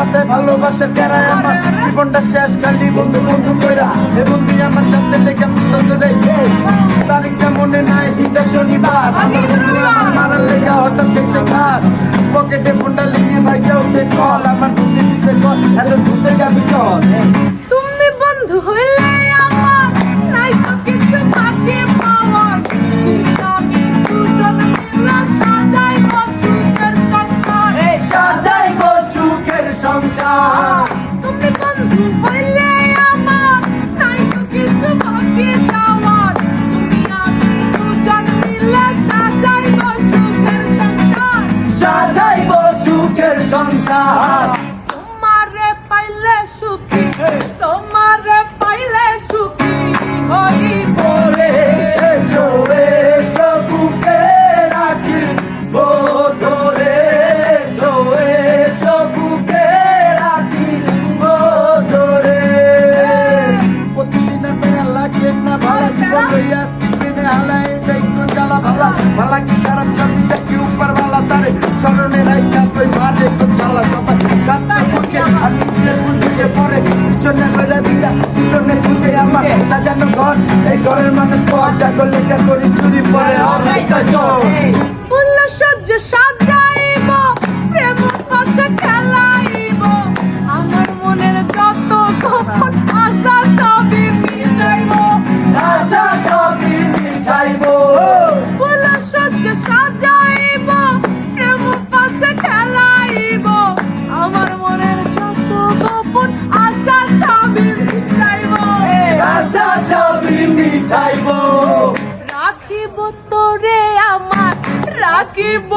সাথে ভালোবাসার কেরায় আমার জীবনটা শেষ খালি বন্ধু বন্ধু কইরা এ বন্ধু আমার সাথে লেগে তারিখটা মনে নাই দিনটা শনিবার আমার বন্ধু আমার মারার লেগে হঠাৎ দেখতে খার পকেটে ফোনটা লিখে ভাইকে উঠে কল আমার বন্ধু দিতে কল হ্যালো ঘুরতে যাবি চল তুমি বন্ধু হইলে আমার নাই তো কিছু বাকি পাওয়ার আমি দুজন মিলে সাজাইব সুখের সংসার তুমি বন্ধু হইলে আমার নাই তো কিছু বাকি পাওয়ার তুমি আমি দুজন মিলে সাজাইব সুখের সংসার তোমারে পাইলে সুখী তোমারে পাইলে সুখী হইব রে এসো এসো বুকে রাখি ধরে এসো এসো বুকে রাখি ধরে প্রতিদিন মেলা কেন না ভালো জীবন লইয়া দিনে হালাই দেখো জ্বালা ভালা ভালা কি কারণ সবটা কি উপর वाला তারে স্মরণে রাখা তুই মারে তো চালা সবাই সাথে বুঝে আমি বুঝে পড়ে পিছনে বেড়া দিয়া জীবনে বুঝে আমার সাজানো ঘর এই ঘরের মানুষ পয়সা করলে করি চুরি পরে ফুল সজ্জ সাজাইব প্রেম পাশে খেলাইব আমার মনের যত গোপন আশা সবই মিটাইব আশা সবই মিটাইব ফুল সজ্জ সাজাইব প্রেম পাশে খেলাইব আমার মনের যত গোপন আশা সবই মিটাইব আশা সবই মিটাইব রাখিব তোরে আমার রাখিব